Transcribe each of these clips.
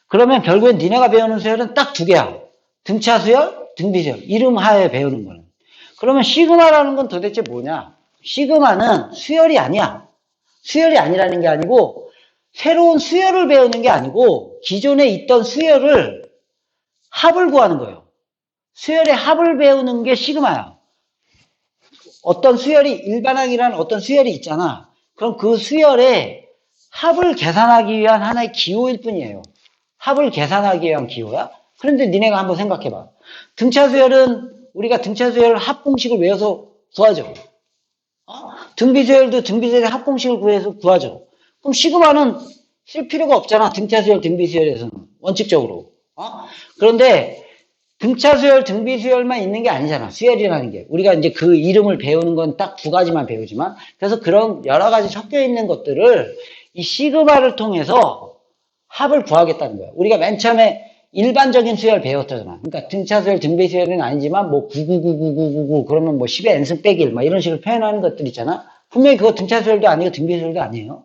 그러면 결국엔 니네가 배우는 수열은 딱 두 개야. 등차 수열, 등비 수열. 이름 하에 배우는 거는. 그러면 시그마라는 건 도대체 뭐냐? 시그마는 수열이 아니야. 수열이 아니라는 게 아니고 새로운 수열을 배우는 게 아니고 기존에 있던 수열을 합을 구하는 거예요. 수열의 합을 배우는 게 시그마야. 어떤 수열이 일반항이라는 어떤 수열이 있잖아. 그럼 그 수열의 합을 계산하기 위한 하나의 기호일 뿐이에요. 합을 계산하기 위한 기호야. 그런데 니네가 한번 생각해봐. 등차 수열은 우리가 등차 수열 합 공식을 외워서 구하죠. 등비 수열도 등비 수열의 합 공식을 구해서 구하죠. 그럼 시그마는 쓸 필요가 없잖아. 등차 수열, 등비 수열에서는 원칙적으로. 그런데 등차 수열, 등비 수열만 있는 게 아니잖아. 수열이라는 게. 우리가 이제 그 이름을 배우는 건 딱 두 가지만 배우지만, 그래서 그런 여러 가지 섞여 있는 것들을 이 시그마를 통해서 합을 구하겠다는 거야. 우리가 맨 처음에 일반적인 수열 배웠잖아. 그러니까 등차 수열, 등비 수열은 아니지만 뭐 9999999 그러면 뭐 10의 n승 빼기 1 막 이런 식으로 표현하는 것들 있잖아. 분명히 그거 등차 수열도 아니고 등비 수열도 아니에요.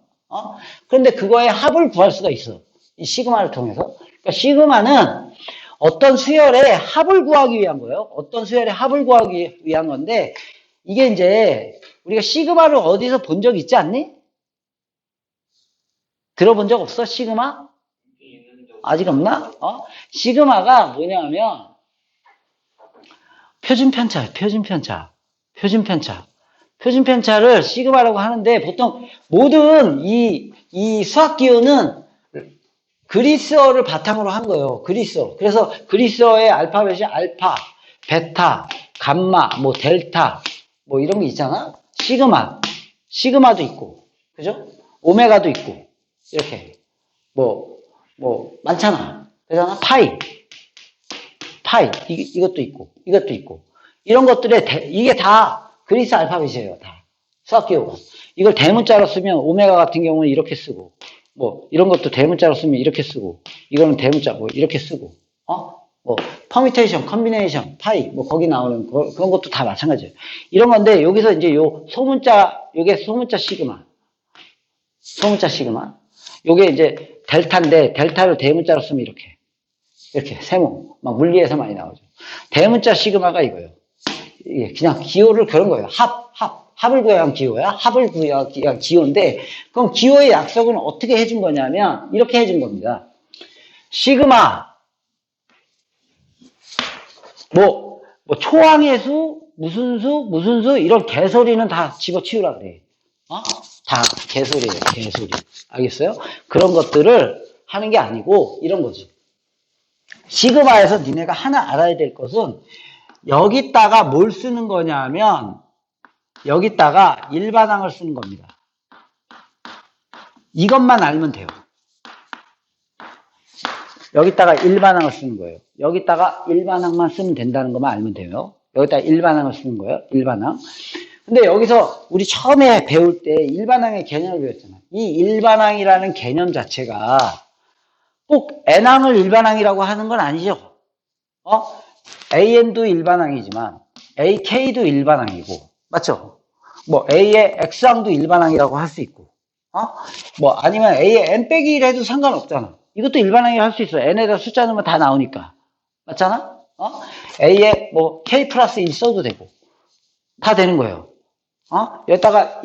그런데 그거의 합을 구할 수가 있어. 이 시그마를 통해서. 그러니까 시그마는 어떤 수열의 합을 구하기 위한 거예요. 어떤 수열의 합을 구하기 위한 건데, 이게 이제 우리가 시그마를 어디서 본 적 있지 않니? 들어본 적 없어? 시그마? 아직 없나? 시그마가 뭐냐면 표준편차예요. 표준편차. 표준편차를 시그마라고 하는데, 보통 모든 이 수학 기호는 그리스어를 바탕으로 한 거예요. 그리스어. 그래서 그리스어의 알파벳이 알파, 베타, 감마, 뭐 델타, 뭐 이런 게 있잖아. 시그마도 있고, 그죠? 오메가도 있고, 이렇게 뭐 많잖아. 그잖아. 파이, 이것도 있고, 이런 것들에 이게 다 그리스 알파벳이에요. 다 수학 기호가. 이걸 대문자로 쓰면 오메가 같은 경우는 이렇게 쓰고. 뭐 이런 것도 대문자로 쓰면 이렇게 쓰고, 이거는 대문자 뭐 이렇게 쓰고, 뭐 퍼미테이션, 컨비네이션, 파이 뭐 거기 나오는 그런 것도 다 마찬가지예요. 이런 건데 여기서 이제 요 소문자, 요게 소문자 시그마, 요게 이제 델타인데 델타를 대문자로 쓰면 이렇게 세모 막 물리에서 많이 나오죠. 대문자 시그마가 이거예요. 이게 그냥 기호를 그런 거예요. 합을 구해야 한 기호야. 합을 구해야 한 기호인데, 그럼 기호의 약속은 어떻게 해준 거냐면, 이렇게 해준 겁니다. 시그마, 초항의 수, 무슨 수, 이런 개소리는 다 집어치우라 그래. 다 개소리예요, 개소리. 알겠어요? 그런 것들을 하는 게 아니고, 이런 거지. 시그마에서 니네가 하나 알아야 될 것은, 여기다가 뭘 쓰는 거냐면, 여기다가 일반항을 쓰는 겁니다. 이것만 알면 돼요. 여기다가 일반항을 쓰는 거예요. 여기다가 일반항만 쓰면 된다는 것만 알면 돼요. 여기다가 일반항을 쓰는 거예요. 일반항. 근데 여기서 우리 처음에 배울 때 일반항의 개념을 배웠잖아. 이 일반항이라는 개념 자체가 꼭 n항을 일반항이라고 하는 건 아니죠. an도 일반항이지만 ak도 일반항이고, 맞죠? 뭐 A의 X항도 일반항이라고 할 수 있고, 뭐 아니면 A의 N 빼기 1 해도 상관없잖아. 이것도 일반항이라고 할 수 있어. N에다 숫자 넣으면 다 나오니까. 맞잖아? A의 뭐 K 플러스 1 써도 되고. 다 되는 거예요. 여기다가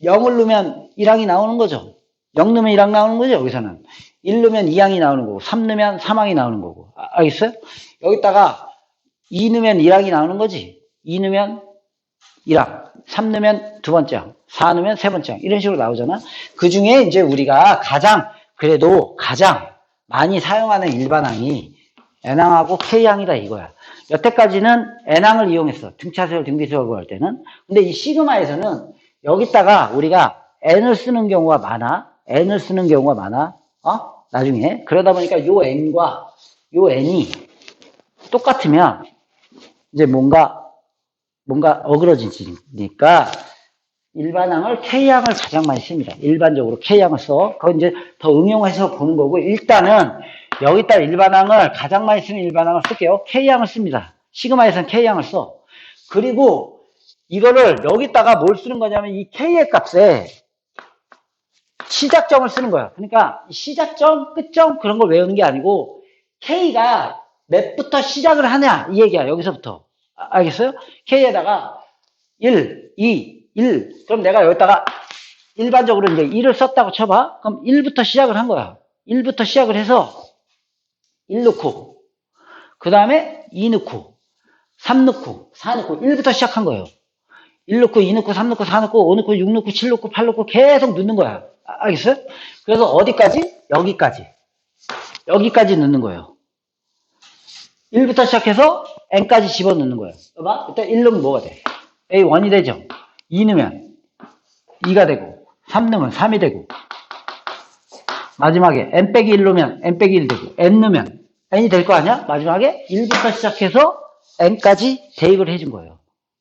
0을 넣으면 1항이 나오는 거죠. 0 넣으면 1항 나오는 거죠, 여기서는. 1 넣으면 2항이 나오는 거고, 3 넣으면 3항이 나오는 거고. 알겠어요? 여기다가 2 넣으면 1항이 나오는 거지. 2 넣으면 1항, 3 넣으면 두 번째 항, 4 넣으면 세 번째 항, 이런 식으로 나오잖아. 그 중에 이제 우리가 그래도 가장 많이 사용하는 일반항이 N항하고 K항이다 이거야. 여태까지는 N항을 이용했어. 등차수열, 등비수열 구할 때는. 근데 이 시그마에서는 여기다가 우리가 N을 쓰는 경우가 많아. 나중에. 그러다 보니까 요 N과 요 N이 똑같으면 이제 뭔가 어그러지니까 일반항을 K항을 가장 많이 씁니다. 일반적으로 K항을 써. 그건 이제 더 응용해서 보는 거고, 일단은 여기다 일반항을 가장 많이 쓰는 일반항을 쓸게요. K항을 씁니다. 시그마에서는 K항을 써. 그리고 이거를 여기다가 뭘 쓰는 거냐면 이 K의 값에 시작점을 쓰는 거야. 그러니까 시작점, 끝점 그런 걸 외우는 게 아니고 K가 몇부터 시작을 하냐 이 얘기야. 여기서부터. 알겠어요? K에다가 1, 2, 1 그럼 내가 여기다가 일반적으로 이제 1을 썼다고 쳐봐. 그럼 1부터 시작을 한 거야. 1부터 시작을 해서 1 넣고 그 다음에 2 넣고 3 넣고 4 넣고 1부터 시작한 거예요. 1 넣고 2 넣고 3 넣고 4 넣고 5 넣고 6 넣고 7 넣고 8 넣고 계속 넣는 거야. 알겠어요? 그래서 어디까지? 여기까지. 여기까지 넣는 거예요. 1부터 시작해서 n까지 집어넣는 거예요. 봐봐. 일단 1 넣으면 뭐가 돼? A1이 되죠. 2 넣으면 2가 되고 3 넣으면 3이 되고 마지막에 n 빼기 1 넣으면 n 빼기 1 되고 n 넣으면 n이 될 거 아니야? 마지막에 1부터 시작해서 n까지 대입을 해준 거예요.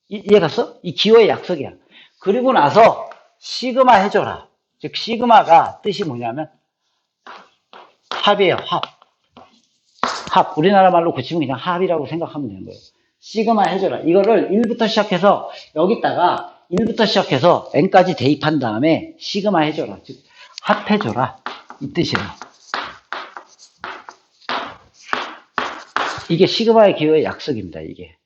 이해 갔어? 이 기호의 약속이야. 그리고 나서 시그마 해줘라. 즉 시그마가 뜻이 뭐냐면 합이에요. 합. 우리나라 말로 고치면 그냥 합이라고 생각하면 되는 거예요. 시그마 해줘라. 이거를 1부터 시작해서 여기다가 1부터 시작해서 n까지 대입한 다음에 시그마 해줘라. 즉 합해줘라. 이 뜻이에요. 이게 시그마의 기호의 약속입니다. 이게.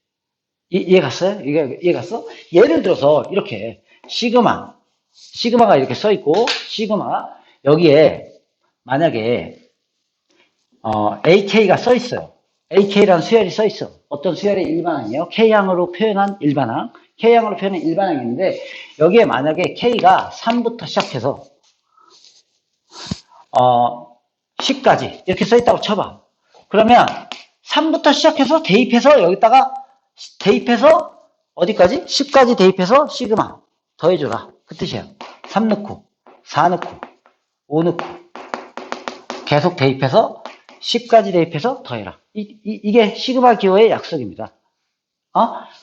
이해 갔어요? 이해 갔어? 예를 들어서 이렇게 시그마가 이렇게 써 있고 시그마 여기에 만약에 AK가 써 있어요. AK라는 수열이 써 있어. 어떤 수열의 일반항이에요? K항으로 표현한 일반항. K항으로 표현한 일반항인데 여기에 만약에 K가 3부터 시작해서 10까지 이렇게 써 있다고 쳐봐. 그러면 3부터 시작해서 대입해서 여기다가 대입해서 어디까지? 10까지 대입해서 시그마 더해줘라. 그 뜻이야. 3 넣고 4 넣고 5 넣고 계속 대입해서 10까지 대입해서 더해라. 이게 시그마 기호의 약속입니다.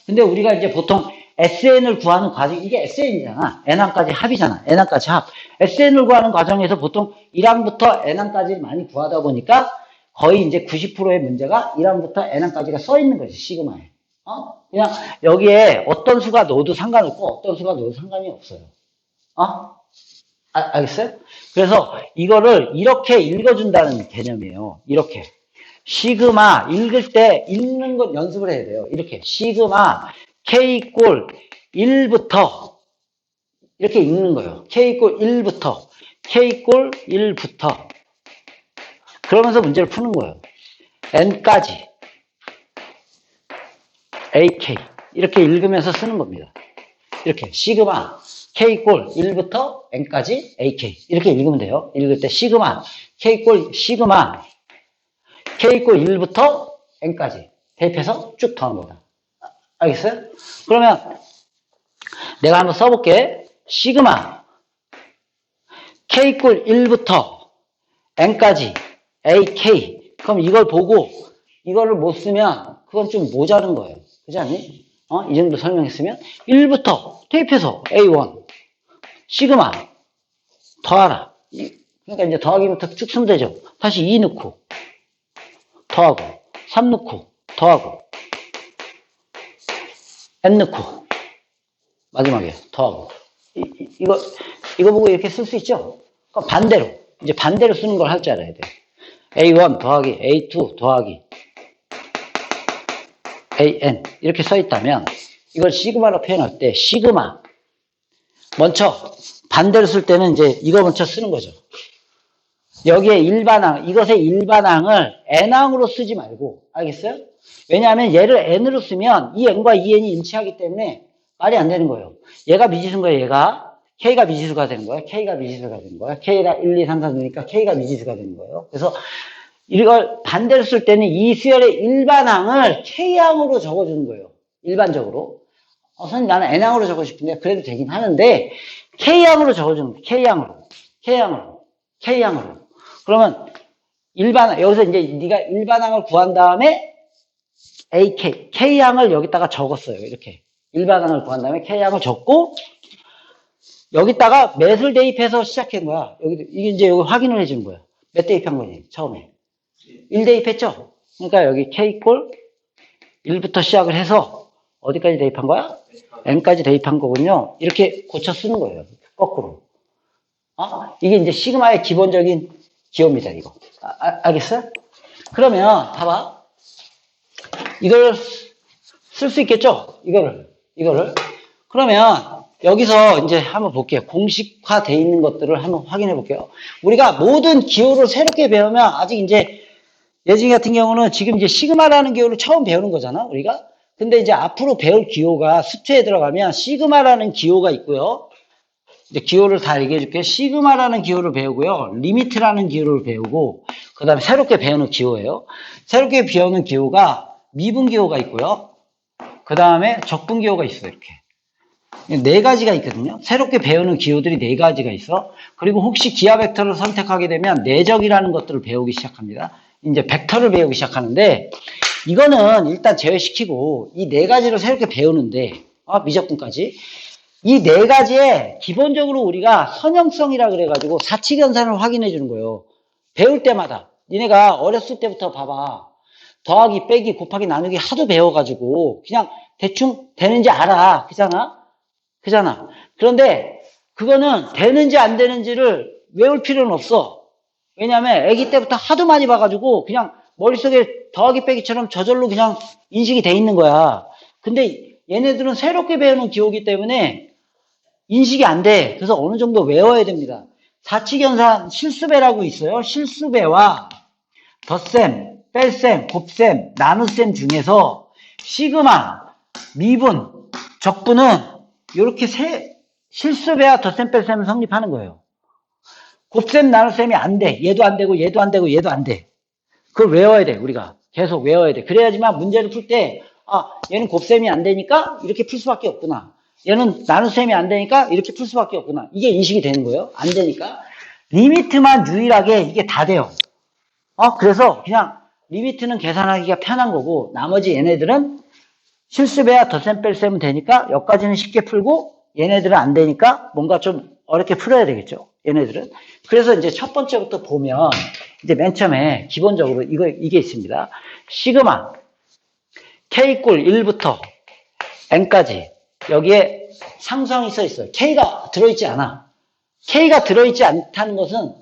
근데 우리가 이제 보통 SN을 구하는 과정, 이게 SN이잖아. N항까지 합이잖아. N항까지 합. SN을 구하는 과정에서 보통 1항부터 N항까지 많이 구하다 보니까 거의 이제 90%의 문제가 1항부터 N항까지가 써 있는 거지, 시그마에. 그냥 여기에 어떤 수가 넣어도 상관없고 어떤 수가 넣어도 상관이 없어요. 알겠어요? 그래서 이거를 이렇게 읽어준다는 개념이에요. 이렇게. 시그마 읽을 때 읽는 것 연습을 해야 돼요. 이렇게 시그마 K 꼴 1부터 이렇게 읽는 거예요. K 꼴 1부터 K 꼴 1부터 그러면서 문제를 푸는 거예요. N까지 AK 이렇게 읽으면서 쓰는 겁니다. 이렇게 시그마 K 꼴 1부터 N까지 AK 이렇게 읽으면 돼요. 읽을 때 시그마 K 꼴 시그마 K 꼴 1부터 N까지 대입해서 쭉 더하는 거다. 알겠어요? 그러면 내가 한번 써볼게. 시그마 K 꼴 1부터 N까지 AK 그럼 이걸 보고 이거를 못 쓰면 그건 좀 모자른 거예요. 그렇지 않니? 이 정도 설명했으면 1부터 대입해서 A1 시그마 더하라. 그러니까 이제 더하기부터 쭉 쓰면 되죠. 다시 2 넣고 더하고 3 넣고 더하고 N 넣고 마지막에 더하고 이거 보고 이렇게 쓸 수 있죠? 그럼 반대로 이제 반대로 쓰는 걸 할 줄 알아야 돼. A1 더하기 A2 더하기 AN 이렇게 써 있다면 이걸 시그마로 표현할 때 시그마 먼저 반대로 쓸 때는 이제 이거 먼저 쓰는 거죠. 여기에 일반항 이것의 일반항을 N항으로 쓰지 말고 알겠어요? 왜냐하면 얘를 N으로 쓰면 이 N과 이 N이 일치하기 때문에 말이 안 되는 거예요. 얘가 미지수인 거예요. 얘가 K가 미지수가 되는 거야. K가 미지수가 되는 거야. K가 1, 2, 3, 4 넣으니까 K가 미지수가 되는 거예요. 그래서 이걸 반대로 쓸 때는 이 수열의 일반항을 K항으로 적어주는 거예요. 일반적으로. 선생님 나는 N항으로 적고 싶은데 그래도 되긴 하는데 K항으로 적어주는 거예요. K항으로. 그러면 여기서 이제 네가 일반항을 구한 다음에 K항을 여기다가 적었어요. 이렇게. 일반항을 구한 다음에 K항을 적고 여기다가 몇을 대입해서 시작한 거야. 이게 이제 여기 확인을 해주는 거야. 몇 대입한 거니? 처음에. 1 대입했죠? 그러니까 여기 K꼴 1부터 시작을 해서 어디까지 대입한 거야? N까지 대입한 거군요. 이렇게 고쳐 쓰는 거예요. 거꾸로. 이게 이제 시그마의 기본적인 기호입니다, 이거. 알겠어요? 그러면, 봐봐. 이걸 쓸 수 있겠죠? 이거를. 그러면, 여기서 이제 한번 볼게요. 공식화되어 있는 것들을 한번 확인해 볼게요. 우리가 모든 기호를 새롭게 배우면 아직 이제 예진이 같은 경우는 지금 이제 시그마라는 기호를 처음 배우는 거잖아, 우리가. 근데 이제 앞으로 배울 기호가 수트에 들어가면 시그마라는 기호가 있고요. 이제 기호를 다 얘기해 줄게요. 시그마라는 기호를 배우고요. 리미트라는 기호를 배우고, 그 다음에 새롭게 배우는 기호예요. 새롭게 배우는 기호가 미분 기호가 있고요. 그 다음에 적분 기호가 있어요, 이렇게. 네 가지가 있거든요. 새롭게 배우는 기호들이 네 가지가 있어. 그리고 혹시 기하 벡터를 선택하게 되면 내적이라는 것들을 배우기 시작합니다. 이제 벡터를 배우기 시작하는데, 이거는 일단 제외시키고 이 네 가지를 새롭게 배우는데, 미적분까지 이 네 가지에 기본적으로 우리가 선형성이라 그래가지고 사칙연산을 확인해 주는 거예요. 배울 때마다. 니네가 어렸을 때부터 봐봐. 더하기, 빼기, 곱하기, 나누기 하도 배워가지고 그냥 대충 되는지 알아. 그잖아. 그런데 그거는 되는지 안 되는지를 외울 필요는 없어. 왜냐하면 아기 때부터 하도 많이 봐가지고 그냥 머릿속에 더하기, 빼기처럼 저절로 그냥 인식이 돼 있는 거야. 근데 얘네들은 새롭게 배우는 기호이기 때문에 인식이 안 돼. 그래서 어느 정도 외워야 됩니다. 사칙연산 실수배라고 있어요. 실수배와 덧셈, 뺄셈, 곱셈, 나눗셈 중에서 시그마, 미분, 적분은 이렇게 실수배와 덧셈, 뺄셈은 성립하는 거예요. 곱셈, 나눗셈이 안 돼. 얘도 안 되고 얘도 안 되고 얘도 안 돼. 그걸 외워야 돼. 우리가 계속 외워야 돼. 그래야지만 문제를 풀 때 얘는 곱셈이 안 되니까 이렇게 풀 수밖에 없구나. 얘는 나눗셈이 안 되니까 이렇게 풀 수밖에 없구나. 이게 인식이 되는 거예요. 안 되니까. 리미트만 유일하게 이게 다 돼요. 그래서 그냥 리미트는 계산하기가 편한 거고 나머지 얘네들은 실수배와 덧셈 뺄셈은 되니까 여기까지는 쉽게 풀고 얘네들은 안 되니까 뭔가 좀 어렵게 풀어야 되겠죠. 얘네들은. 그래서 이제 첫 번째부터 보면 이제 맨 처음에 기본적으로 이게 있습니다. 시그마 K 꼴 1부터 N까지 여기에 상수항이 써 있어요. K가 들어있지 않아. K가 들어있지 않다는 것은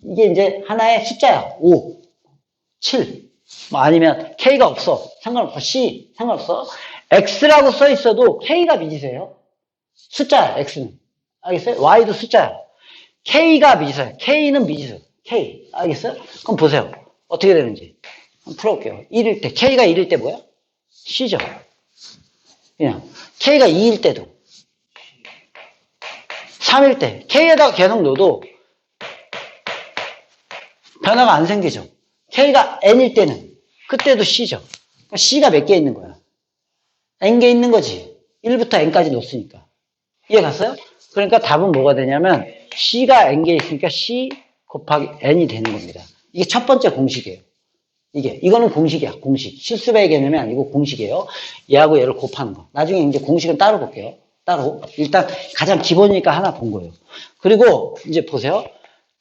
이게 이제 하나의 숫자야. 5, 7, 아니면 K가 없어. 상관없어. C, 상관없어. X라고 써 있어도 K가 미지수예요. 숫자야, X는. 알겠어요? Y도 숫자야. K가 미지수예요. K는 미지수. K. 알겠어요? 그럼 보세요. 어떻게 되는지. 한번 풀어볼게요. 1일 때. K가 1일 때 뭐야? C죠. 그냥. K가 2일 때도. 3일 때. K에다가 계속 넣어도 변화가 안 생기죠. K가 N일 때는. 그때도 C죠. 그러니까 C가 몇 개 있는 거야? N개 있는 거지. 1부터 N까지 넣었으니까. 이해 갔어요? 그러니까 답은 뭐가 되냐면 C가 N개 있으니까 C 곱하기 N이 되는 겁니다. 이게 첫 번째 공식이에요. 이거는 공식이야. 공식. 실수배의 개념이 아니고 공식이에요. 얘하고 얘를 곱하는 거. 나중에 이제 공식은 따로 볼게요. 따로. 일단 가장 기본이니까 하나 본 거예요. 그리고 이제 보세요.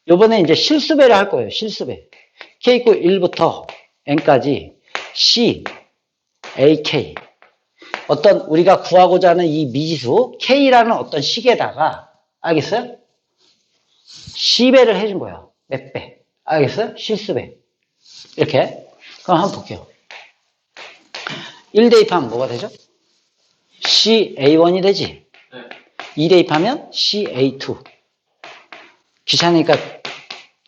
요번에 이제 실수배를 할 거예요. 실수배. K 있고 1부터 N까지 C, A, K. 어떤 우리가 구하고자 하는 이 미지수 K라는 어떤 식에다가 알겠어요? C배를 해준 거야. 몇 배. 알겠어요? 실수배. 이렇게. 그럼 한번 볼게요. 1 대입하면 뭐가 되죠? CA1이 되지. 2 대입하면 CA2. 귀찮으니까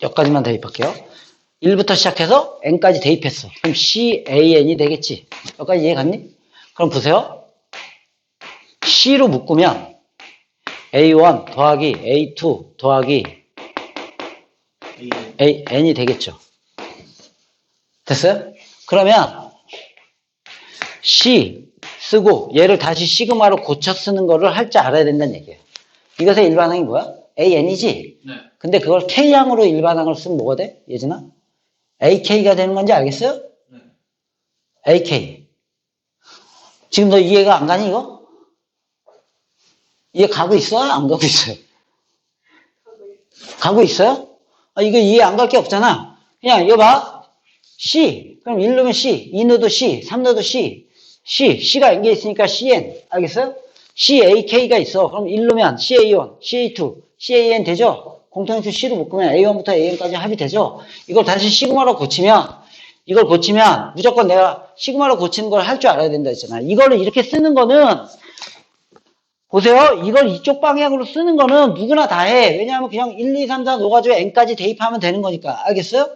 여기까지만 대입할게요. 1부터 시작해서 N까지 대입했어. 그럼 CAN이 되겠지. 여기까지 이해 갔니? 그럼 보세요. C로 묶으면 A1 더하기 A2 더하기 N이 되겠죠. 됐어요? 그러면 C 쓰고 얘를 다시 시그마로 고쳐 쓰는 거를 할 줄 알아야 된다는 얘기예요. 이것의 일반항이 뭐야? AN이지? 네. 근데 그걸 K항으로 일반항을 쓰면 뭐가 돼? 예진아? AK가 되는 건지 알겠어요? 네. AK. 지금 너 이해가 안 가니 이거? 이해 가고 있어요? 안 가고 있어요? 가고 있어요? 이거 이해 안 갈 게 없잖아. 그냥 이거 봐. C. 그럼 1 넣으면 C, 2 넣어도 C, 3 넣어도 C. C가 연계 있으니까 CN. 알겠어요? CAK가 있어. 그럼 1 넣으면 CA1, CA2, CAN 되죠? 공통인수 C로 묶으면 A1부터 AN까지 합이 되죠? 이걸 다시 시그마로 고치면, 이걸 고치면 무조건 내가 시그마로 고치는 걸 할 줄 알아야 된다 했잖아. 이거를 이렇게 쓰는 거는, 보세요. 이걸 이쪽 방향으로 쓰는 거는 누구나 다 해. 왜냐하면 그냥 1, 2, 3, 4 놓아가지고 n까지 대입하면 되는 거니까. 알겠어요?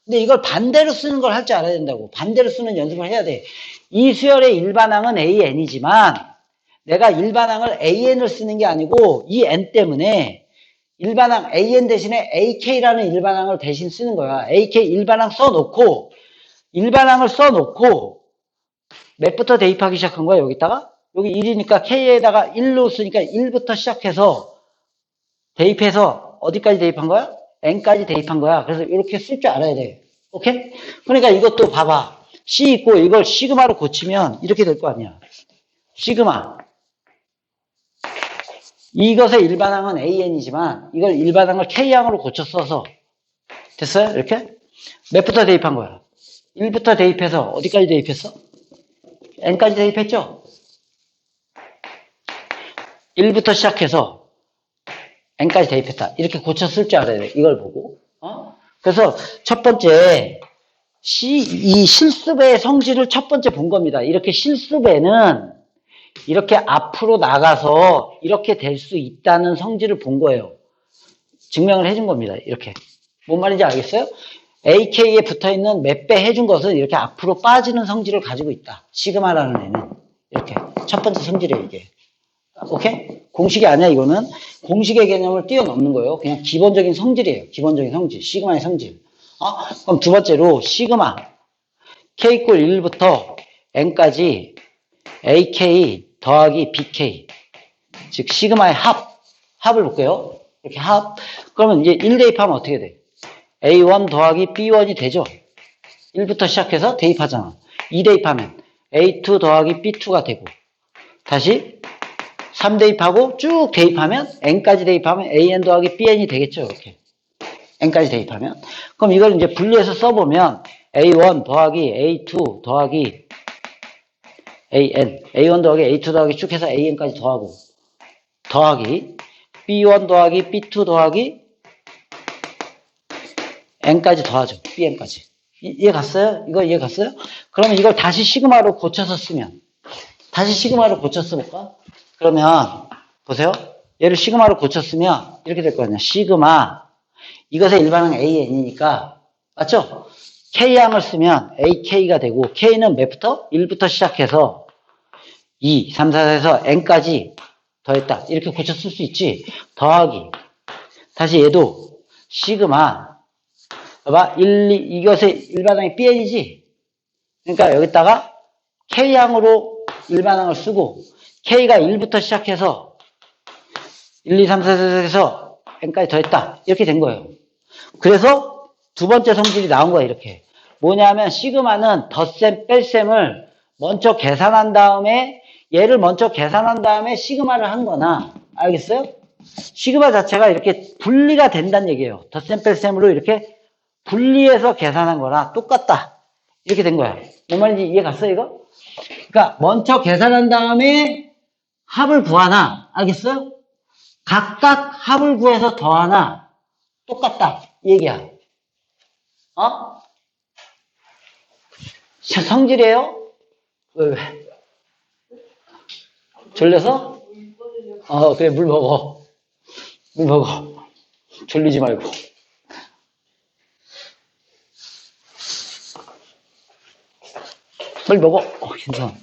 근데 이걸 반대로 쓰는 걸 할 줄 알아야 된다고. 반대로 쓰는 연습을 해야 돼. 이 수열의 일반항은 AN이지만 내가 일반항을 AN을 쓰는 게 아니고 이 n 때문에 일반항 AN 대신에 AK라는 일반항을 대신 쓰는 거야. AK 일반항 써놓고 일반항을 써놓고 몇부터 대입하기 시작한 거야? 여기다가? 여기 1이니까 K에다가 1로 쓰니까 1부터 시작해서 대입해서 어디까지 대입한 거야? N까지 대입한 거야. 그래서 이렇게 쓸 줄 알아야 돼. 오케이? 그러니까 이것도 봐봐. C 있고 이걸 시그마로 고치면 이렇게 될 거 아니야. 시그마. 이것의 일반항은 AN이지만 이걸 일반항을 K항으로 고쳐 써서 됐어요? 이렇게? 몇부터 대입한 거야? 1부터 대입해서 어디까지 대입했어? N까지 대입했죠? 1부터 시작해서 n까지 대입했다. 이렇게 고쳐 쓸 줄 알아야 돼. 이걸 보고. 그래서 첫 번째 이 실습의 성질을 첫 번째 본 겁니다. 이렇게 실습에는 이렇게 앞으로 나가서 이렇게 될 수 있다는 성질을 본 거예요. 증명을 해준 겁니다. 이렇게. 뭔 말인지 알겠어요? AK에 붙어있는 몇 배 해준 것은 이렇게 앞으로 빠지는 성질을 가지고 있다. 시그마라는 애는. 이렇게. 첫 번째 성질이에요, 이게. 오케이? 공식이 아니야, 이거는. 공식의 개념을 뛰어넘는 거예요. 그냥 기본적인 성질이에요. 기본적인 성질. 시그마의 성질. 그럼 두 번째로, 시그마. K 꼴 1부터 N까지 AK 더하기 BK. 즉, 시그마의 합을 볼게요. 이렇게 합. 그러면 이제 1 대입하면 어떻게 돼? A1 더하기 B1이 되죠? 1부터 시작해서 대입하잖아. 2 대입하면 A2 더하기 B2가 되고. 다시 3 대입하고 쭉 대입하면 n까지 대입하면 an 더하기 bn이 되겠죠. 이렇게 n까지 대입하면 그럼 이걸 이제 분리해서 써보면 a1 더하기 a2 더하기 a1 더하기 a2 더하기 쭉 해서 an까지 더하기 b1 더하기 b2 더하기 n까지 더하죠. bn까지. 이해 갔어요? 이거 이해 갔어요? 그러면 이걸 다시 시그마로 고쳐서 쓰면 다시 시그마로 고쳐 써볼까? 그러면 보세요. 얘를 시그마로 고쳤으면 이렇게 될 거 아니야. 시그마 이것의 일반항 AN이니까 맞죠? K항을 쓰면 AK가 되고 K는 몇부터? 1부터 시작해서 2, 3, 4에서 N까지 더했다. 이렇게 고쳐 쓸 수 있지. 더하기 다시 얘도 시그마 봐봐. 이것의 일반항이 BN이지. 그러니까 여기다가 K항으로 일반항을 쓰고 K가 1부터 시작해서 1, 2, 3, 4에서 N까지 더했다. 이렇게 된 거예요. 그래서 두 번째 성질이 나온 거야. 이렇게. 뭐냐면 시그마는 덧셈, 뺄셈을 먼저 계산한 다음에 얘를 먼저 계산한 다음에 시그마를 한 거나 알겠어요? 시그마 자체가 이렇게 분리가 된다는 얘기예요. 덧셈, 뺄셈으로 이렇게 분리해서 계산한 거나 똑같다. 이렇게 된 거야. 뭔 말인지 이해 갔어요, 이거? 그러니까 먼저 계산한 다음에 합을 구하나 알겠어요? 각각 합을 구해서 더하나 똑같다 이 얘기야. 성질이에요? 왜? 졸려서? 그래 물 먹어. 물 먹어. 졸리지 말고. 빨리 먹어. 괜찮아.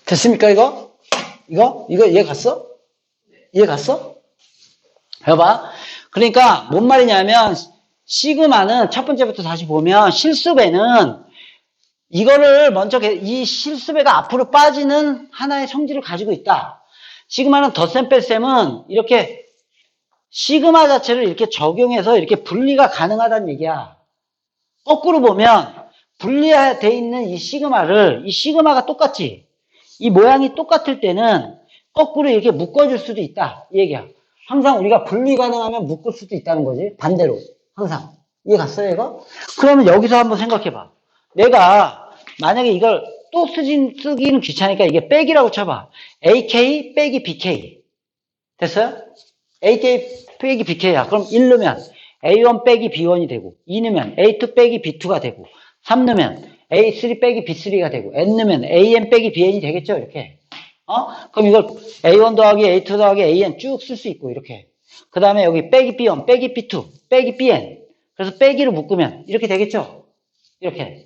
됐습니까, 이거? 이거 이해 갔어? 이해 갔어? 해봐. 그러니까, 뭔 말이냐면, 시그마는 첫 번째부터 다시 보면, 실습에는, 이거를 먼저, 이 실습에가 앞으로 빠지는 하나의 성질을 가지고 있다. 시그마는 덧셈 뺄셈은, 이렇게, 시그마 자체를 이렇게 적용해서 이렇게 분리가 가능하다는 얘기야. 거꾸로 보면, 분리되어 있는 이 시그마가 똑같지? 이 모양이 똑같을 때는 거꾸로 이렇게 묶어줄 수도 있다. 이 얘기야. 항상 우리가 분리 가능하면 묶을 수도 있다는 거지. 반대로. 항상. 이해 갔어요, 이거? 그러면 여기서 한번 생각해봐. 내가 만약에 이걸 또 쓰기는 귀찮으니까 이게 빼기라고 쳐봐. AK 빼기 BK. 됐어요? AK 빼기 BK야. 그럼 1 넣으면 A1 빼기 B1이 되고, 2 넣으면 A2 빼기 B2가 되고, 3 넣으면 A3 빼기 B3가 되고, N 넣으면 AN 빼기 BN이 되겠죠? 이렇게. 그럼 이걸 A1 더하기 A2 더하기 AN 쭉 쓸 수 있고, 이렇게. 그 다음에 여기 빼기 B1, 빼기 B2, 빼기 BN. 그래서 빼기로 묶으면 이렇게 되겠죠? 이렇게.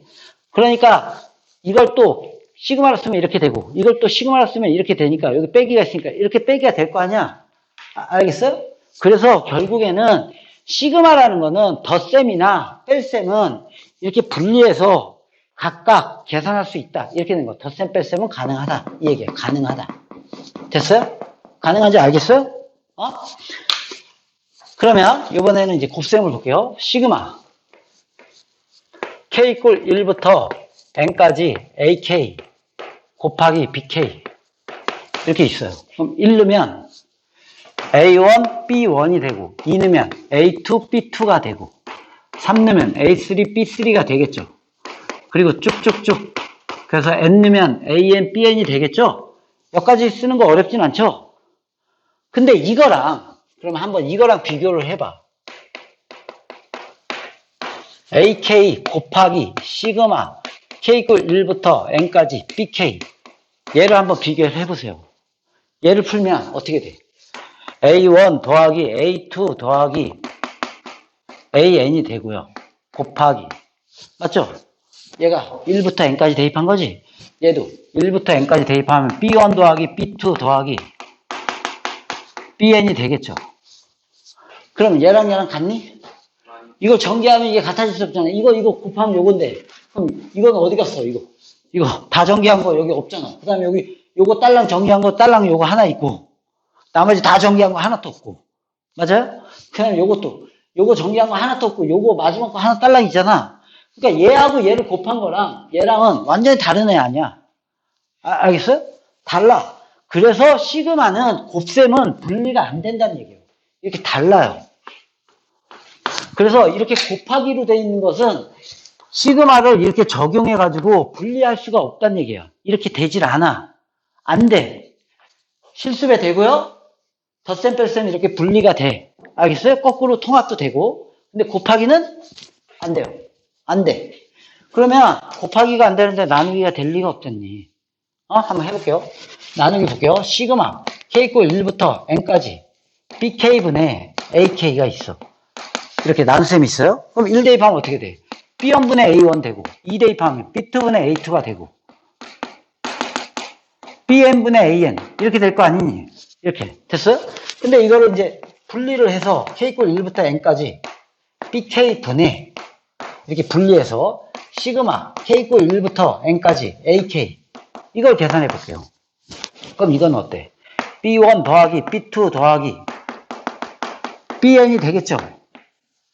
그러니까 이걸 또 시그마로 쓰면 이렇게 되고, 이걸 또 시그마로 쓰면 이렇게 되니까, 여기 빼기가 있으니까 이렇게 빼기가 될 거 아니야? 알겠어요? 그래서 결국에는 시그마라는 거는 덧셈이나 뺄셈은 이렇게 분리해서 각각 계산할 수 있다. 이렇게 되는 거. 덧셈 뺄셈은 가능하다. 이 얘기예요. 가능하다. 됐어요? 가능한지 알겠어요? 그러면 이번에는 이제 곱셈을 볼게요. 시그마 k = 1부터 n까지 ak 곱하기 bk 이렇게 있어요. 그럼 1 넣으면 A1, B1이 되고, 2 넣으면 A2, B2가 되고, 3 넣으면 A3, B3가 되겠죠. 그리고 쭉쭉쭉. 그래서 N 넣으면 AN, BN이 되겠죠. 여기까지 쓰는 거 어렵진 않죠. 근데 이거랑, 그러면 한번 이거랑 비교를 해봐. AK 곱하기 시그마 K = 1부터 N까지 BK. 얘를 한번 비교를 해보세요. 얘를 풀면 어떻게 돼? A1 더하기 A2 더하기 AN이 되고요. 곱하기. 맞죠? 얘가 1부터 N까지 대입한 거지? 얘도 1부터 N까지 대입하면 B1 더하기 B2 더하기 BN이 되겠죠? 그럼 얘랑 같니? 이걸 전개하면 이게 같아질 수 없잖아. 이거 곱하면 요건데. 그럼 이건 어디 갔어, 이거? 이거 다 전개한 거 여기 없잖아. 그 다음에 여기 요거 딸랑 전개한 거 딸랑 요거 하나 있고. 나머지 다 전개한 거 하나도 없고. 맞아요? 그냥 요것도. 요거 전개한 거 하나도 없고, 요거 마지막 거 하나 딸랑 있잖아. 그러니까 얘하고 얘를 곱한 거랑 얘랑은 완전히 다른 애 아니야. 알겠어요? 달라. 그래서 시그마는 곱셈은 분리가 안 된다는 얘기예요. 이렇게 달라요. 그래서 이렇게 곱하기로 돼 있는 것은 시그마를 이렇게 적용해가지고 분리할 수가 없다는 얘기예요. 이렇게 되질 않아. 안 돼. 실습에 되고요. 덧셈 뺄셈 이렇게 분리가 돼. 알겠어요? 거꾸로 통합도 되고. 근데 곱하기는 안 돼요. 안 돼. 그러면 곱하기가 안 되는데 나누기가 될 리가 없겠니? 한번 해볼게요. 나누기 볼게요. 시그마 K = 1부터 N까지 BK분의 AK가 있어. 이렇게 나눗셈이 있어요. 그럼 1 대입하면 어떻게 돼? B1분의 A1 되고, 2 대입하면 B2분의 A2가 되고, BN분의 AN 이렇게 될 거 아니니? 이렇게 됐어요? 근데 이거를 이제 분리를 해서 K = 1부터 N까지 BK분의 이렇게 분리해서 시그마 K = 1부터 N까지 AK 이걸 계산해 볼게요. 그럼 이건 어때? B1 더하기 B2 더하기 BN이 되겠죠?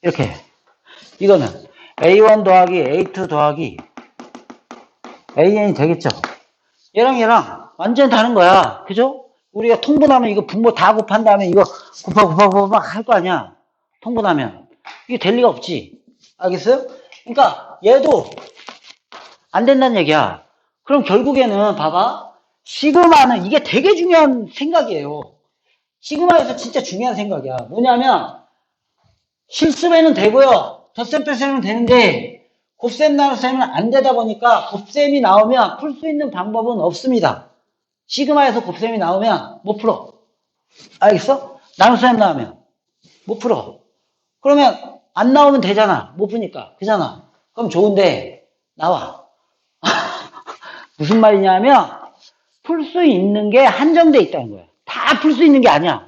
이렇게. 이거는 A1 더하기 A2 더하기 AN이 되겠죠? 얘랑 완전히 다른 거야. 그죠? 우리가 통분하면 이거 분모 다 곱한 다음에 이거 곱하고 막 할 거 아니야. 통분하면. 이게 될 리가 없지. 알겠어요? 그러니까 얘도 안 된다는 얘기야. 그럼 결국에는 봐봐. 시그마는 이게 되게 중요한 생각이에요. 시그마에서 진짜 중요한 생각이야. 뭐냐면 실습에는 되고요. 덧셈 뺄셈은 되는데 곱셈 나눗셈은 안 되다 보니까 곱셈이 나오면 풀 수 있는 방법은 없습니다. 시그마에서 곱셈이 나오면 못 풀어. 알겠어? 나눗셈 나오면 못 풀어. 그러면 안 나오면 되잖아. 못 푸니까. 그잖아. 그럼 좋은데 나와. 무슨 말이냐면 풀 수 있는 게 한정돼 있다는 거야. 다 풀 수 있는 게 아니야.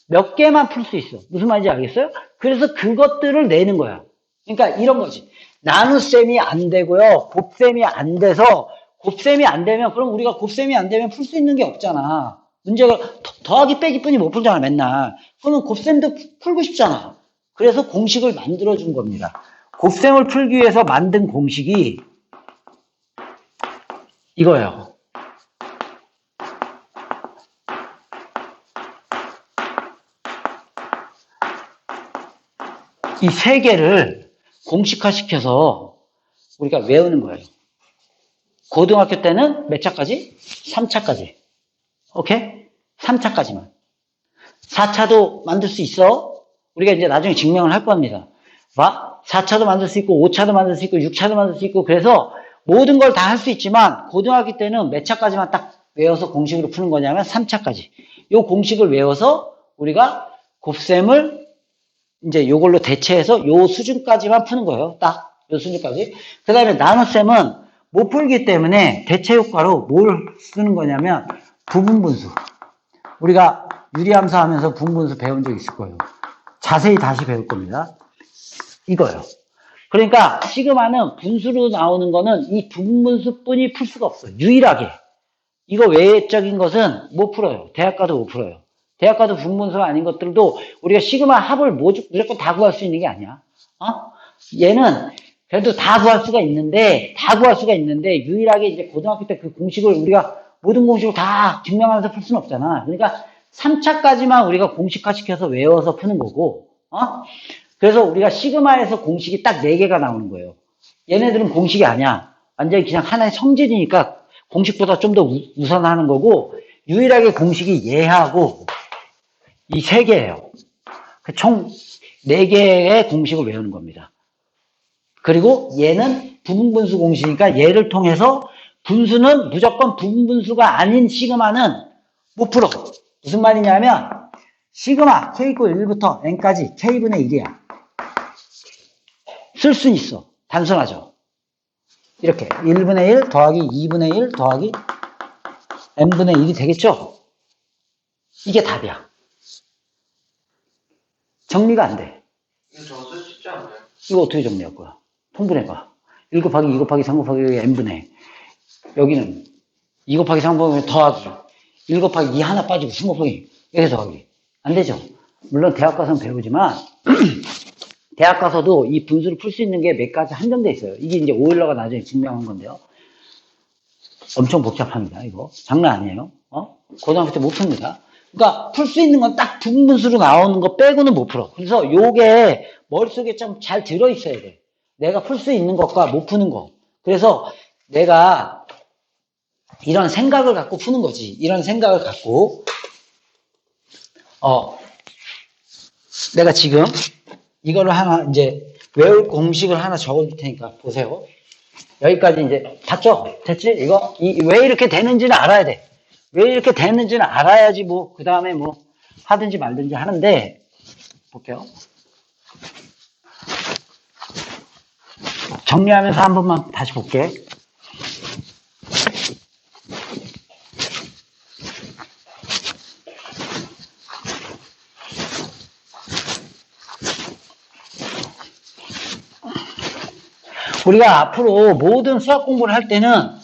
몇 개만 풀 수 있어. 무슨 말인지 알겠어요? 그래서 그것들을 내는 거야. 그러니까 이런 거지. 나눗셈이 안 되고요. 곱셈이 안 돼서 곱셈이 안 되면 그럼 우리가 곱셈이 안 되면 풀 수 있는 게 없잖아. 문제가 더하기 빼기 뿐이 못 풀잖아 맨날. 그러면 곱셈도 풀고 싶잖아. 그래서 공식을 만들어 준 겁니다. 곱셈을 풀기 위해서 만든 공식이 이거예요. 이 세 개를 공식화시켜서 우리가 외우는 거예요. 고등학교 때는 몇 차까지? 3차까지. 오케이? 3차까지만. 4차도 만들 수 있어. 우리가 이제 나중에 증명을 할 겁니다. 봐? 4차도 만들 수 있고, 5차도 만들 수 있고, 6차도 만들 수 있고, 그래서 모든 걸 다 할 수 있지만, 고등학교 때는 몇 차까지만 딱 외워서 공식으로 푸는 거냐면 3차까지. 요 공식을 외워서 우리가 곱셈을 이제 요걸로 대체해서 요 수준까지만 푸는 거예요. 딱 요 수준까지. 그 다음에 나눗셈은 못 풀기 때문에 대체 효과로 뭘 쓰는 거냐면 부분분수. 우리가 유리함수 하면서 부분분수 배운 적 있을 거예요. 자세히 다시 배울 겁니다. 이거요. 그러니까 시그마는 분수로 나오는 거는 이 부분분수뿐이 풀 수가 없어요. 유일하게. 이거 외적인 것은 못 풀어요. 대학 가도 못 풀어요. 대학 가도 분분수가 아닌 것들도 우리가 시그마 합을 무조건 다 구할 수 있는 게 아니야. 얘는 그래도 다 구할 수가 있는데 유일하게 이제 고등학교 때 그 공식을 우리가 모든 공식을 다 증명하면서 풀 수는 없잖아. 그러니까 3차까지만 우리가 공식화시켜서 외워서 푸는 거고, 그래서 우리가 시그마에서 공식이 딱 4개가 나오는 거예요. 얘네들은 공식이 아니야. 완전히 그냥 하나의 성질이니까 공식보다 좀 더 우선하는 거고, 유일하게 공식이 얘하고 이 3개예요. 총 4개의 공식을 외우는 겁니다. 그리고 얘는 부분분수 공식이니까 얘를 통해서 분수는 무조건 부분분수가 아닌 시그마는 못 풀어. 무슨 말이냐면 시그마 k = 1부터 n까지 k분의 1이야. 쓸 수 있어. 단순하죠. 이렇게 1분의 1 더하기 2분의 1 더하기 n분의 1이 되겠죠? 이게 답이야. 정리가 안 돼. 이거 저거 쓸 수 있지 않나요? 이거 어떻게 정리할 거야? 통분해봐. 1 곱하기 2 곱하기 3 곱하기 n분의 여기는 2 곱하기 3 곱하기 더하기 1 곱하기 2 하나 빠지고 3 곱하기 이렇게 더하기 안 되죠? 물론 대학 가서는 배우지만 대학 가서도 이 분수를 풀 수 있는 게 몇 가지 한정돼 있어요. 이게 이제 오일러가 나중에 증명한 건데요. 엄청 복잡합니다. 이거 장난 아니에요. 고등학교 때 못 풉니다. 그러니까 풀 수 있는 건 딱 부분분수로 나오는 거 빼고는 못 풀어. 그래서 요게 머릿속에 좀 잘 들어있어야 돼. 내가 풀 수 있는 것과 못 푸는 거. 그래서 내가 이런 생각을 갖고 푸는 거지. 이런 생각을 갖고 내가 지금 이거를 하나 이제 외울 공식을 하나 적어줄 테니까 보세요. 여기까지 이제 봤죠? 됐지? 이거 왜 이렇게 되는지는 알아야 돼. 왜 이렇게 되는지는 알아야지 뭐 그 다음에 뭐 하든지 말든지 하는데 볼게요. 정리하면서 한 번만 다시 볼게. 우리가 앞으로 모든 수학 공부를 할 때는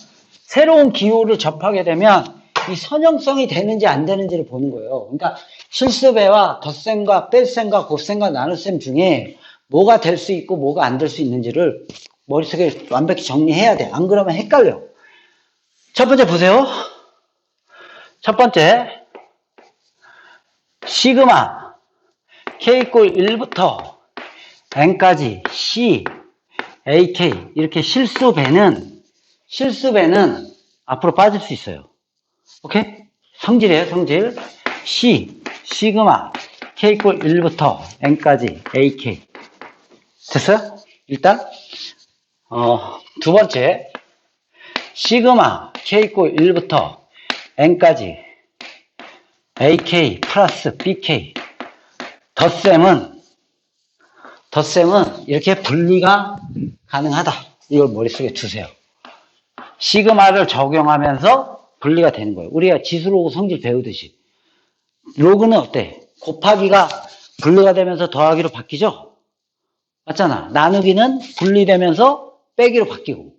새로운 기호를 접하게 되면 이 선형성이 되는지 안 되는지를 보는 거예요. 그러니까 실수배와 덧셈과 뺄셈과 곱셈과 나눗셈 중에 뭐가 될 수 있고 뭐가 안 될 수 있는지를 머릿속에 완벽히 정리해야 돼. 안 그러면 헷갈려. 첫 번째 보세요. 첫 번째 시그마 k = 1부터 n까지 c AK 이렇게 실수배는 앞으로 빠질 수 있어요. 오케이? 성질이에요, 성질. 시그마 k = 1부터 n까지 AK 됐어요? 일단 두 번째 시그마 k = 1부터 n까지 AK 플러스 BK 덧셈은 이렇게 분리가 가능하다. 이걸 머릿속에 두세요. 시그마를 적용하면서 분리가 되는 거예요. 우리가 지수로그 성질 배우듯이. 로그는 어때? 곱하기가 분리가 되면서 더하기로 바뀌죠? 맞잖아. 나누기는 분리되면서 빼기로 바뀌고.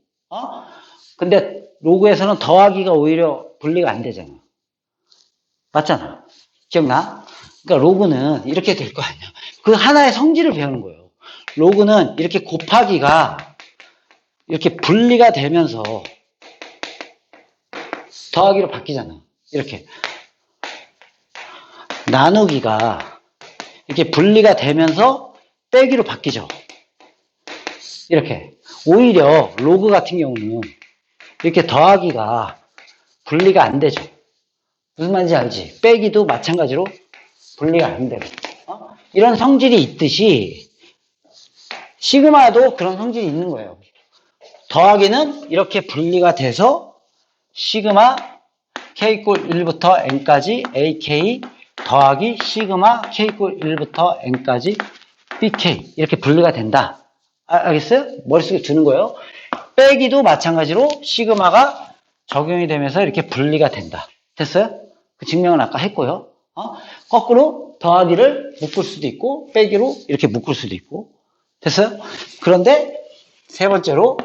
근데 로그에서는 더하기가 오히려 분리가 안 되잖아. 맞잖아. 기억나? 그러니까 로그는 이렇게 될 거 아니야. 그 하나의 성질을 배우는 거예요. 로그는 이렇게 곱하기가 이렇게 분리가 되면서 더하기로 바뀌잖아. 이렇게. 나누기가 이렇게 분리가 되면서 빼기로 바뀌죠. 이렇게. 오히려 로그 같은 경우는 이렇게 더하기가 분리가 안 되죠. 무슨 말인지 알지? 빼기도 마찬가지로 분리가 안 되고. 이런 성질이 있듯이 시그마도 그런 성질이 있는 거예요. 더하기는 이렇게 분리가 돼서 시그마 k 이꼴 1부터 n까지 ak 더하기 시그마 k 이꼴 1부터 n까지 bk 이렇게 분리가 된다. 알겠어요? 머릿속에 드는 거예요. 빼기도 마찬가지로 시그마가 적용이 되면서 이렇게 분리가 된다. 됐어요? 그 증명은 아까 했고요. 거꾸로 더하기를 묶을 수도 있고 빼기로 이렇게 묶을 수도 있고. 됐어요? 그런데 세 번째로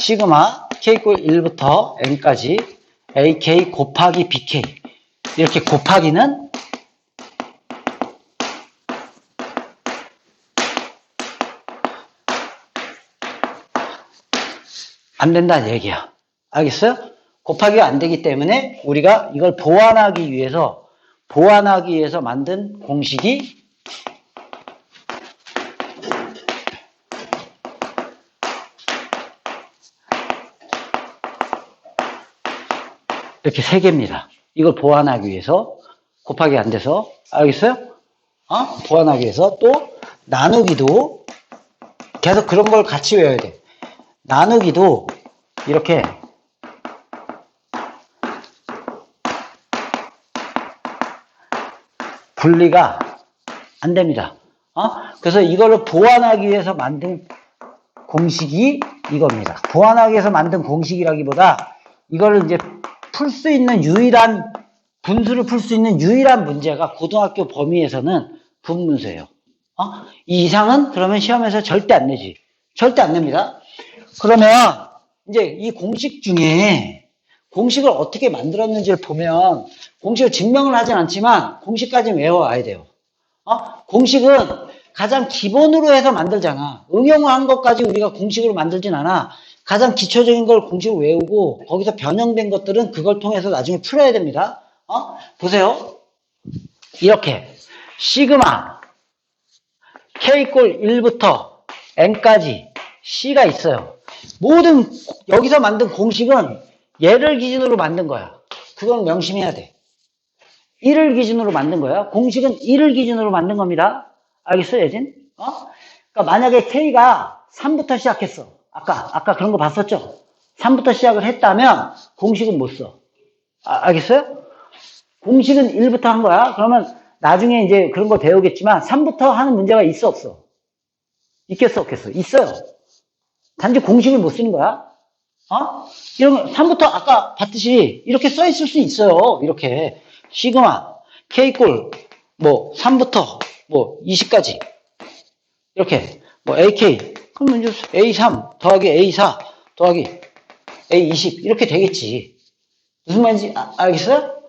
시그마 k 이꼴 1부터 n까지 ak 곱하기 bk 이렇게 곱하기는 안 된다는 얘기야. 알겠어요? 곱하기가 안 되기 때문에 우리가 이걸 보완하기 위해서 만든 공식이 이렇게 세 개입니다. 이걸 보완하기 위해서 곱하기 안 돼서 알겠어요? 보완하기 위해서 또 나누기도 계속 그런 걸 같이 외워야 돼. 나누기도 이렇게 분리가 안 됩니다. 그래서 이거를 보완하기 위해서 만든 공식이 이겁니다. 보완하기 위해서 만든 공식이라기보다 이거를 이제 풀 수 있는 유일한 분수를 풀 수 있는 유일한 문제가 고등학교 범위에서는 분문수예요. 이 이상은 그러면 시험에서 절대 안 내지. 절대 안 냅니다. 그러면 이제 이 공식 중에 공식을 어떻게 만들었는지를 보면 공식을 증명을 하진 않지만 공식까지 외워와야 돼요. 공식은 가장 기본으로 해서 만들잖아. 응용한 것까지 우리가 공식으로 만들진 않아. 가장 기초적인 걸 공식으로 외우고 거기서 변형된 것들은 그걸 통해서 나중에 풀어야 됩니다. 보세요. 이렇게 시그마 k 이꼴 1부터 n까지 c가 있어요. 모든 여기서 만든 공식은 얘를 기준으로 만든 거야. 그건 명심해야 돼. 1을 기준으로 만든 거야. 공식은 1을 기준으로 만든 겁니다. 알겠어, 예진? 그러니까 만약에 k가 3부터 시작했어. 아까 그런 거 봤었죠? 3부터 시작을 했다면 공식은 못 써. 알겠어요? 공식은 1부터 한 거야. 그러면 나중에 이제 그런 거 배우겠지만 3부터 하는 문제가 있어, 없어? 있겠어, 없겠어? 있어요. 단지 공식을 못 쓰는 거야. 이런 거 3부터 아까 봤듯이 이렇게 써 있을 수 있어요. 이렇게 시그마 k 이꼴 뭐 3부터 뭐 20까지 이렇게 뭐 ak 그러면 이제 a3 더하기 a4 더하기 a20 이렇게 되겠지. 무슨 말인지 알겠어요?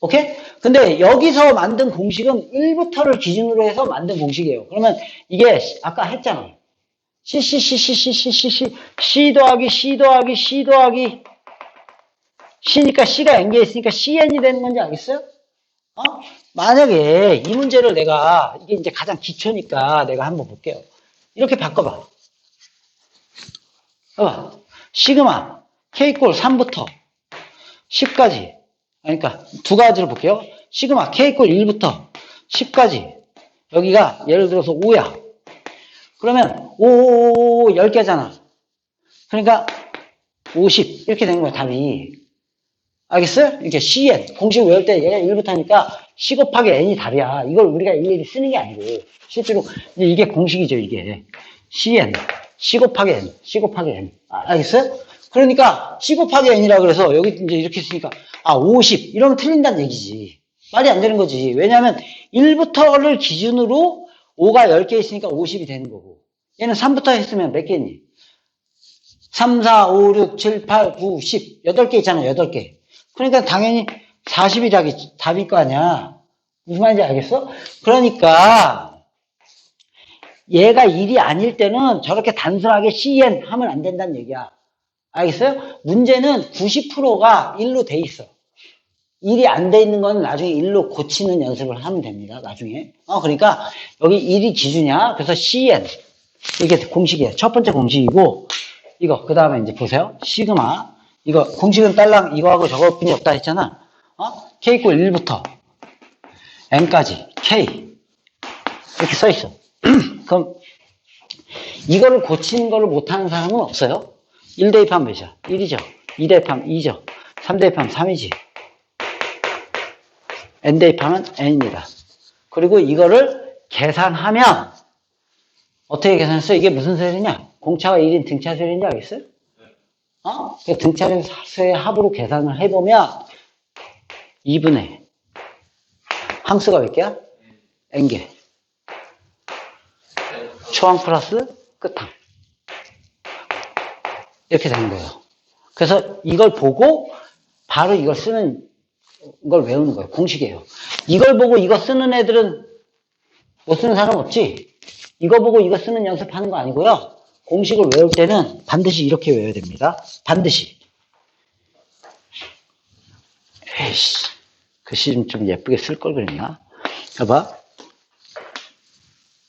오케이? 근데 여기서 만든 공식은 1부터를 기준으로 해서 만든 공식이에요. 그러면 이게 아까 했잖아. C 더하기 C니까 C가 N개 있으니까 CN이 되는 건지 알겠어요? 만약에 이 문제를 이게 이제 가장 기초니까 내가 한번 볼게요. 이렇게 바꿔봐. 봐봐. 시그마 K 이꼴 3부터 10까지. 그러니까 두 가지를 볼게요. 시그마 K 이꼴 1부터 10까지. 여기가 예를 들어서 5야. 그러면 5 10개잖아. 그러니까 50 이렇게 되는 거야, 답이. 알겠어요? 이렇게 CN 공식 외울 때 얘가 1부터 하니까 C 곱하기 N이 답이야. 이걸 우리가 일일이 쓰는 게 아니고 실제로 이게 공식이죠, 이게. CN C 곱하기 N C 곱하기 N. 알겠어요? 그러니까 C 곱하기 N이라 그래서 여기 이제 이렇게 쓰니까 50 이러면 틀린다는 얘기지. 말이 안 되는 거지. 왜냐하면 1부터를 기준으로 5가 10개 있으니까 50이 되는 거고. 얘는 3부터 했으면 몇 개니? 3, 4, 5, 6, 7, 8, 9, 10. 8개 있잖아, 8개. 그러니까 당연히 40이 답일 거 아니야. 무슨 말인지 알겠어? 그러니까 얘가 1이 아닐 때는 저렇게 단순하게 CN 하면 안 된다는 얘기야. 알겠어요? 문제는 90%가 1로 돼 있어. 1이 안 돼 있는 건 나중에 1로 고치는 연습을 하면 됩니다. 나중에. 그러니까 여기 1이 기준이야. 그래서 CN. 이게 공식이에요. 첫 번째 공식이고, 이거, 그 다음에 이제 보세요. 시그마. 이거, 공식은 딸랑 이거하고 저거뿐이 없다 했잖아. K 이퀄 1부터 N까지 K. 이렇게 써 있어. 그럼, 이거를 고치는 거를 못하는 사람은 없어요. 1 대입하면 몇이야? 1이죠. 2 대입하면 2죠. 3 대입하면 3이지. N 대입하면 N입니다. 그리고 이거를 계산하면 어떻게 계산했어? 이게 무슨 셀이냐? 공차가 1인 등차셀인지 알겠어요? 등차수의 합으로 계산을 해보면 2분의 항수가 몇 개야? N개. 초항 플러스 끝항. 이렇게 되는 거예요. 그래서 이걸 보고 바로 이걸 쓰는 걸 외우는 거예요. 공식이에요. 이걸 보고 이거 쓰는 애들은 못 쓰는 사람 없지? 이거 보고 이거 쓰는 연습하는 거 아니고요. 공식을 외울 때는 반드시 이렇게 외워야 됩니다. 반드시. 에이씨, 글씨 좀 예쁘게 쓸 걸 그랬나? 봐봐.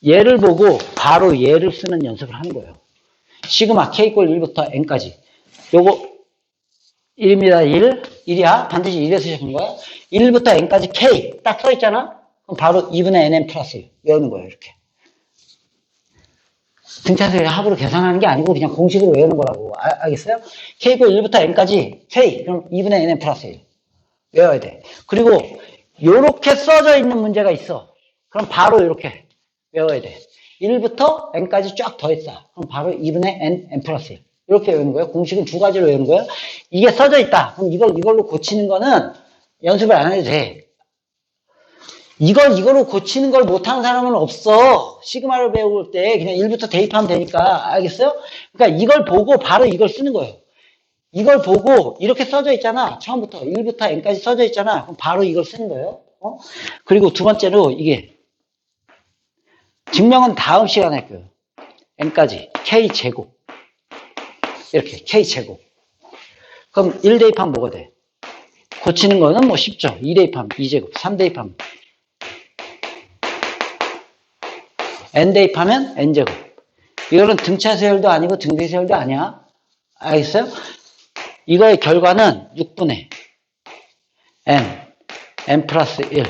얘를 보고 바로 얘를 쓰는 연습을 하는 거예요. 시그마 K 이퀄 1부터 N까지. 요거 1입니다. 1이야. 반드시 1에서 시작하는 거야. 1부터 N까지 K 딱 써 있잖아. 그럼 바로 2분의 NN 플러스 1 외우는 거예요. 이렇게. 등차수의 합으로 계산하는 게 아니고 그냥 공식으로 외우는 거라고. 알겠어요? K 이퀄 1부터 N까지 K 그럼 2분의 NN 플러스 1 외워야 돼. 그리고 요렇게 써져 있는 문제가 있어. 그럼 바로 이렇게 외워야 돼. 1부터 N까지 쫙 더했어. 그럼 바로 2분의 N 플러스 1 이렇게 외우는 거예요. 공식은 두 가지로 외우는 거예요. 이게 써져 있다. 그럼 이걸로 고치는 거는 연습을 안 해도 돼. 이걸로 고치는 걸 못하는 사람은 없어. 시그마를 배울 때 그냥 1부터 대입하면 되니까. 알겠어요? 그러니까 이걸 보고 바로 이걸 쓰는 거예요. 이걸 보고 이렇게 써져 있잖아. 처음부터 1부터 N까지 써져 있잖아. 그럼 바로 이걸 쓰는 거예요. 그리고 두 번째로 이게 증명은 다음 시간에 할게요. N까지 K제곱 이렇게 K제곱 그럼 1 대입하면 뭐가 돼? 고치는 거는 뭐 쉽죠. 2 대입하면 2제곱 3 대입하면 N 대입하면 N제곱 이거는 등차수열도 아니고 등비수열도 아니야. 알겠어요? 이거의 결과는 6분의 N 플러스 1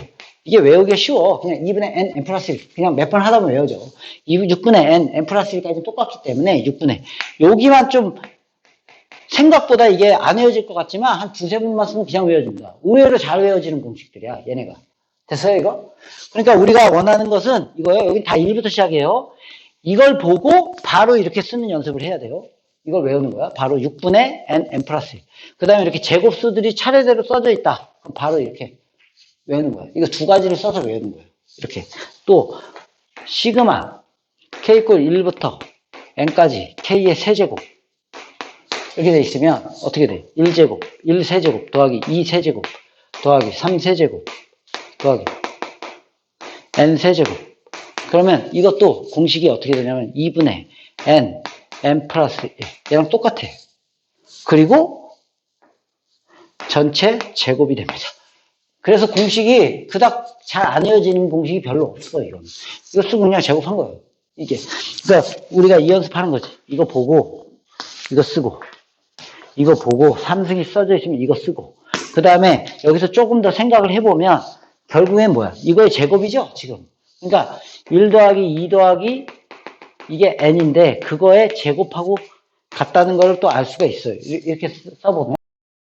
이게 외우기가 쉬워. 그냥 2분의 N 플러스 1 그냥 몇 번 하다 보면 외워져. 6분의 N 플러스 1까지 똑같기 때문에 6분의 여기만 좀 생각보다 이게 안 외워질 것 같지만 한 두세 번만 쓰면 그냥 외워집니다. 의외로 잘 외워지는 공식들이야 얘네가. 됐어요 이거? 그러니까 우리가 원하는 것은 이거예요. 여긴 다 1부터 시작해요. 이걸 보고 바로 이렇게 쓰는 연습을 해야 돼요. 이걸 외우는 거야. 바로 6분의 N 플러스 1. 그 다음에 이렇게 제곱수들이 차례대로 써져 있다. 그럼 바로 이렇게 외우는 거예요. 이거 두 가지를 써서 외우는 거예요. 이렇게. 또 시그마 K 이퀄 1부터 N까지 K의 세제곱 이렇게 돼 있으면 어떻게 돼? 1제곱, 1세제곱 더하기 2세제곱 더하기 3세제곱 더하기 N세제곱 그러면 이것도 공식이 어떻게 되냐면 2분의 N 플러스 1 얘랑 똑같아. 그리고 전체 제곱이 됩니다. 그래서 공식이 그닥 잘 안 외워지는 공식이 별로 없어. 이거 쓰고 그냥 제곱한 거예요. 이게 그러니까 우리가 이 연습하는 거지. 이거 보고 이거 쓰고 이거 보고 삼승이 써져 있으면 이거 쓰고 그 다음에 여기서 조금 더 생각을 해보면 결국엔 뭐야? 이거의 제곱이죠 지금. 그러니까 1 더하기 2 더하기 이게 n인데 그거의 제곱하고 같다는 걸 또 알 수가 있어요. 이렇게 써보면